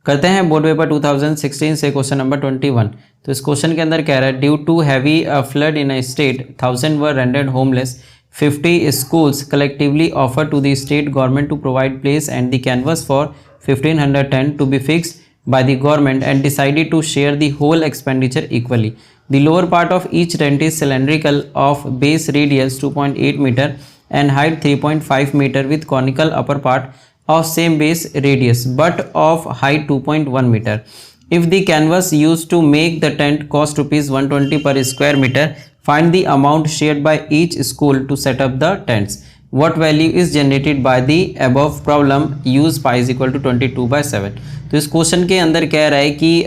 करते हैं board paper 2016 से क्वेश्चन नंबर 21। तो इस क्वेश्चन के अंदर कह रहा है due to heavy flood in a state 1000 were rendered homeless 50 schools collectively offer to the state government to provide place and the canvas for 1500 tent to be fixed by the government and decided to share the whole expenditure equally. The lower part of each tent is cylindrical of base radius 2.8 meter and height 3.5 meter with conical upper part of same base radius but of height 2.1 meter. If the canvas used to make the tent cost rupees 120 per square meter, find the amount shared by each school to set up the tents. What value is generated by the above problem? Use pi is equal to 22/7. तो इस question के अंदर कह रहा है कि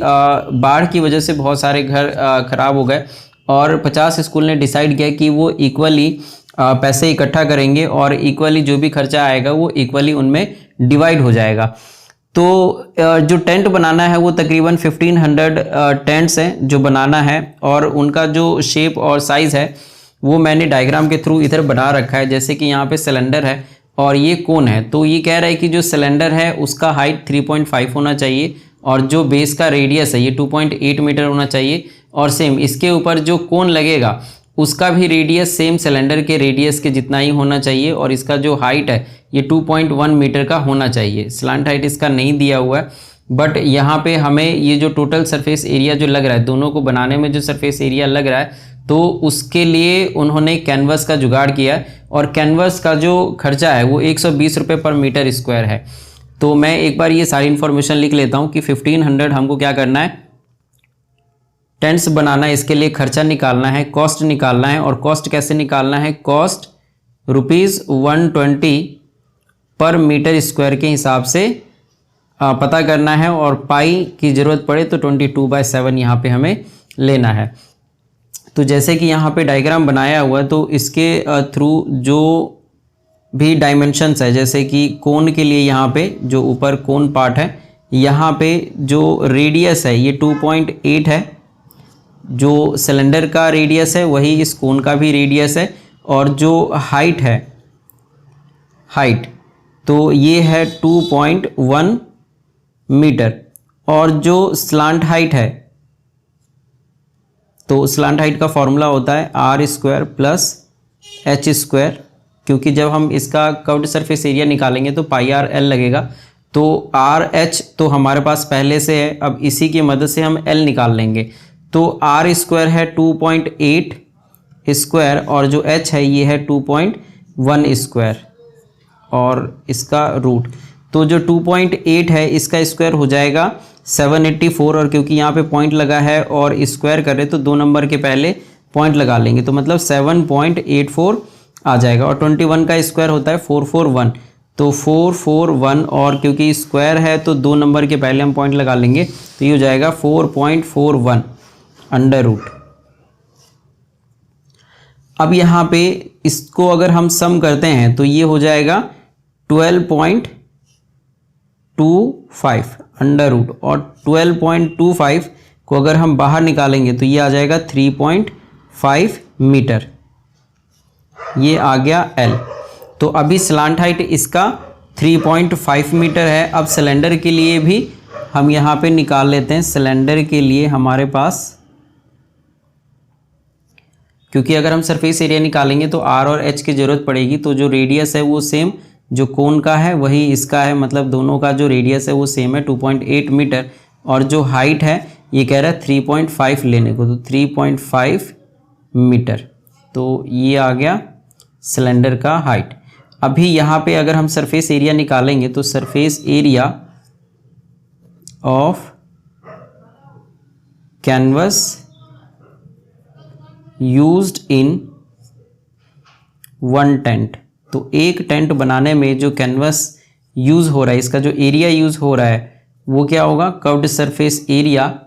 बाढ़ की वजह से बहुत सारे घर खराब हो गए और 50 स्कूल ने डिसाइड किया कि वो इक्वली पैसे इकट्ठा करेंगे और इक्वली जो भी खर्चा आएगा वो इक्वली उनमें डिवाइड हो जाएगा। तो जो टेंट बनाना है वो तकरीबन 1500 टेंट्स हैं जो बनाना है और उनका जो शेप और साइज़ है वो मैंने डायग्राम के थ्रू इधर बना रखा है। जैसे कि यहाँ पे सिलेंडर है और ये कोन है, तो ये कह रहा है कि जो सिलेंडर है उसका हाइट 3.5 होना चाहिए और जो बेस का रेडियस है ये 2.8 मीटर होना चाहिए और सेम इसके ऊपर जो कोन लगेगा उसका भी रेडियस सेम सिलेंडर के रेडियस के जितना ही होना चाहिए और इसका जो हाइट है ये 2.1 मीटर का होना चाहिए। स्लांट हाइट इसका नहीं दिया हुआ है, बट यहाँ पे हमें ये जो टोटल सरफेस एरिया जो लग रहा है, दोनों को बनाने में जो सरफेस एरिया लग रहा है, तो उसके लिए उन्होंने कैनवस का जुगाड़ किया है और कैनवस का जो खर्चा है वो 120 रुपये पर मीटर स्क्वायर है। तो मैं एक बार ये सारी इन्फॉर्मेशन लिख लेता हूँ कि 1500 हमको क्या करना है, टेंट्स बनाना है, इसके लिए खर्चा निकालना है, कॉस्ट निकालना है। और कॉस्ट कैसे निकालना है, कॉस्ट रुपीज़ 120 पर मीटर स्क्वायर के हिसाब से पता करना है और पाई की ज़रूरत पड़े तो 22/7 यहाँ पे हमें लेना है। तो जैसे कि यहाँ पे डायग्राम बनाया हुआ है तो इसके थ्रू जो भी डायमेंशंस है, जैसे कि कोन के लिए यहाँ पे जो ऊपर कोन पार्ट है यहाँ पे जो रेडियस है ये 2.8 है, जो सिलेंडर का रेडियस है वही इस कोन का भी रेडियस है और जो हाइट है तो ये है 2.1 मीटर और जो स्लांट हाइट है तो स्लांट हाइट का फॉर्मूला होता है r² + h², क्योंकि जब हम इसका कर्व्ड सरफेस एरिया निकालेंगे तो πr/l लगेगा। तो RH तो हमारे पास पहले से है, अब इसी की मदद से हम L निकाल लेंगे। तो r² है 2.8 स्क्वायर और जो h है ये है 2.1 स्क्वायर और इसका रूट, तो जो 2.8 है इसका स्क्वायर हो जाएगा 784 और क्योंकि यहाँ पे पॉइंट लगा है और स्क्वायर कर रहे तो 2 नंबर के पहले पॉइंट लगा लेंगे तो मतलब 7.84 आ जाएगा और 21 का स्क्वायर होता है 441, तो 441 और क्योंकि स्क्वायर है तो 2 नंबर के पहले हम पॉइंट लगा लेंगे तो ये हो जाएगा 4.41 अंडर रूट। अब यहाँ पे इसको अगर हम सम करते हैं तो ये हो जाएगा 12.25 अंडर रूट और 12.25 को अगर हम बाहर निकालेंगे तो ये आ जाएगा 3.5 मीटर, ये आ गया L। तो अभी स्लांट हाइट इसका 3.5 मीटर है। अब सिलेंडर के लिए भी हम यहाँ पे निकाल लेते हैं। सिलेंडर के लिए हमारे पास, क्योंकि अगर हम सरफेस एरिया निकालेंगे तो R और H की ज़रूरत पड़ेगी, तो जो रेडियस है वो सेम जो कोन का है वही इसका है, मतलब दोनों का जो रेडियस है वो सेम है 2.8 मीटर और जो हाइट है ये कह रहा है 3.5 लेने को, तो 3.5 मीटर, तो ये आ गया सिलेंडर का हाइट। अभी यहाँ पे अगर हम सरफेस एरिया निकालेंगे तो surface area of canvas used in one tent, तो एक टेंट बनाने में जो कैनवस यूज़ हो रहा है, इसका जो एरिया यूज़ हो रहा है वो क्या होगा, curved surface area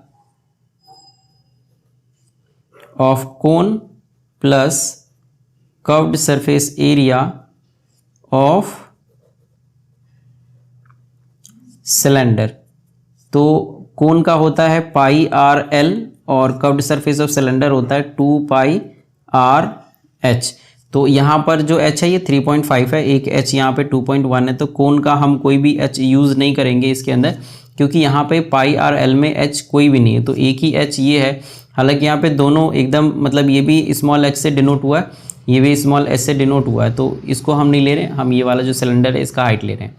of cone plus curved surface area of cylinder. तो कोन का होता है πr/l और कर्व्ड सरफेस ऑफ सिलेंडर होता है 2πr/h। तो यहाँ पर जो h है ये 3.5 है, एक h यहाँ पे 2.1 है, तो कोन का हम कोई भी h यूज़ नहीं करेंगे इसके अंदर, क्योंकि यहाँ पे पाई आर एल में एच कोई भी नहीं है, तो एक ही एच ये है। हालांकि यहाँ पे दोनों एकदम मतलब ये भी स्मॉल एच से डिनोट हुआ है, ये भी स्मॉल एच से डिनोट हुआ है, तो इसको हम नहीं ले रहे, हम ये वाला जो सिलेंडर है इसका हाइट ले रहे हैं।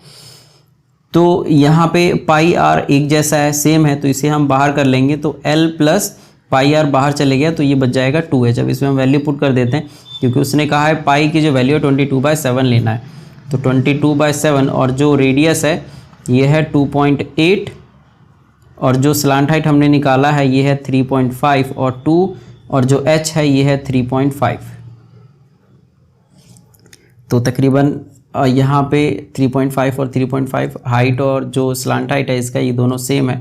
तो यहाँ पे पाई आर एक जैसा है, सेम है, तो इसे हम बाहर कर लेंगे, तो एल प्लस पाई आर बाहर चले गया, तो ये बच जाएगा 2h। अब इसमें हम वैल्यू पुट कर देते हैं, क्योंकि उसने कहा है पाई की जो वैल्यू है 22/7 लेना है, तो 22/7, और जो रेडियस है ये है 2.8, और जो स्लांट हाइट हमने निकाला है ये है 3.5, और 2 और जो h है ये है 3.5। तो तकरीबन यहाँ पे 3.5 और 3.5 हाइट और जो स्लांट हाइट है इसका ये दोनों सेम है।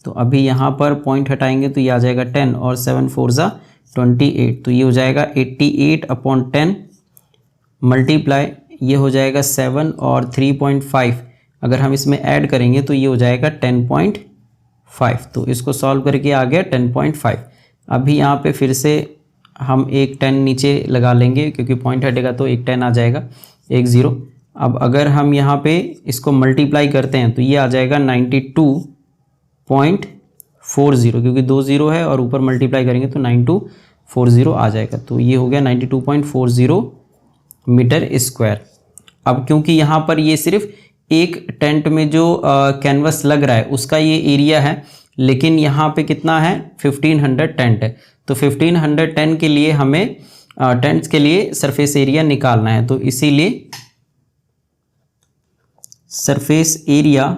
तो अभी यहाँ पर पॉइंट हटाएंगे तो ये आ जाएगा 10 और 7 4 ज़ा 28, तो ये हो जाएगा 88/10 मल्टीप्लाई ये हो जाएगा 7 और 3.5, अगर हम इसमें ऐड करेंगे तो ये हो जाएगा 10.5। तो इसको सॉल्व करके आ गया 10.5। अभी यहाँ पे फिर से हम एक 10 नीचे लगा लेंगे, क्योंकि पॉइंट हटेगा तो एक 10 आ जाएगा, एक 0। अब अगर हम यहाँ पे इसको मल्टीप्लाई करते हैं तो ये आ जाएगा 92.40, क्योंकि 2 0 है और ऊपर मल्टीप्लाई करेंगे तो 9240 आ जाएगा। तो ये हो गया 92.40 मीटर स्क्वायर। अब क्योंकि यहाँ पर ये सिर्फ एक टेंट में जो कैनवस लग रहा है उसका ये एरिया है, लेकिन यहाँ पे कितना है 1500 टेंट है, तो 1500 टेंट के लिए हमें टेंट्स के लिए सरफेस एरिया निकालना है। तो इसीलिए surface area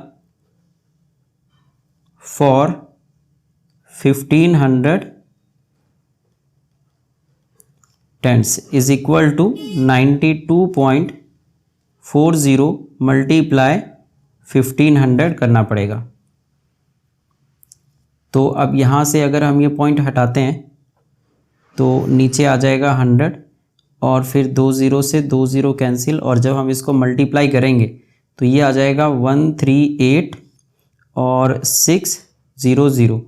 for 1500 tents is equal to 92.40 multiply 1500 करना पड़ेगा। तो अब यहाँ से अगर हम ये पॉइंट हटाते हैं तो नीचे आ जाएगा 100, और फिर 2 0 से 2 0 कैंसिल, और जब हम इसको मल्टीप्लाई करेंगे तो ये आ जाएगा 138 और 600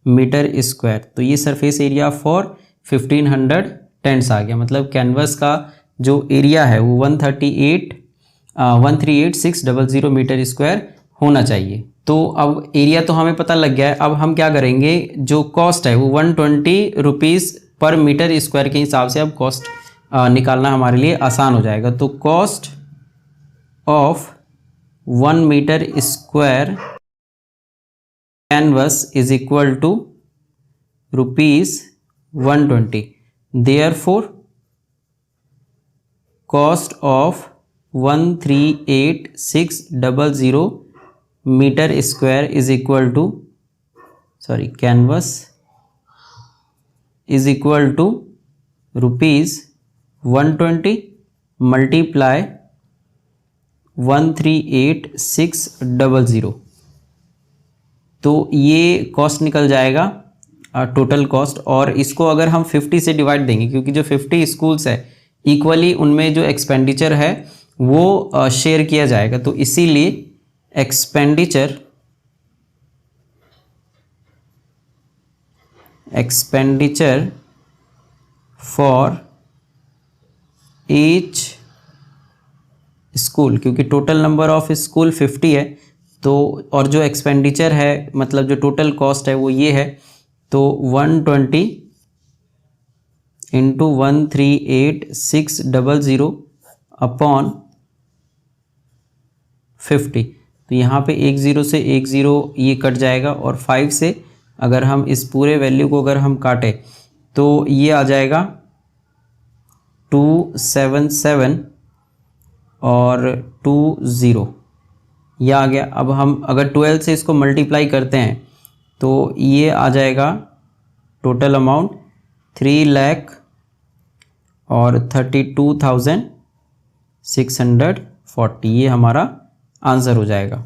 मीटर स्क्वायर। तो ये सरफेस एरिया फॉर 1500 टेंट्स आ गया, मतलब कैनवस का जो एरिया है वो 138,600 मीटर स्क्वायर होना चाहिए। तो अब एरिया तो हमें पता लग गया है। अब हम क्या करेंगे, जो कॉस्ट है वो 120 रुपीज़ पर मीटर स्क्वायर के हिसाब से अब कॉस्ट निकालना हमारे लिए आसान हो जाएगा। तो cost of 1 metre square canvas is equal to ₹120। Therefore cost of 138,600 metre square is equal to canvas is equal to ₹120 multiply 138,600। तो ये कॉस्ट निकल जाएगा टोटल कॉस्ट, और इसको अगर हम 50 से डिवाइड देंगे, क्योंकि जो 50 स्कूल्स है इक्वली उनमें जो एक्सपेंडिचर है वो शेयर किया जाएगा, तो इसीलिए एक्सपेंडिचर फॉर ईच स्कूल, क्योंकि टोटल नंबर ऑफ स्कूल 50 है, तो और जो एक्सपेंडिचर है मतलब जो टोटल कॉस्ट है वो ये है, तो 120 इंटू 138,600 अपॉन 50। तो यहाँ पे 1 0 से 1 0 ये कट जाएगा, और 5 से अगर हम इस पूरे वैल्यू को अगर हम काटें तो ये आ जाएगा 277 और 20 ये आ गया। अब हम अगर 12 से इसको मल्टीप्लाई करते हैं तो ये आ जाएगा टोटल अमाउंट 3,32,640, ये हमारा आंसर हो जाएगा।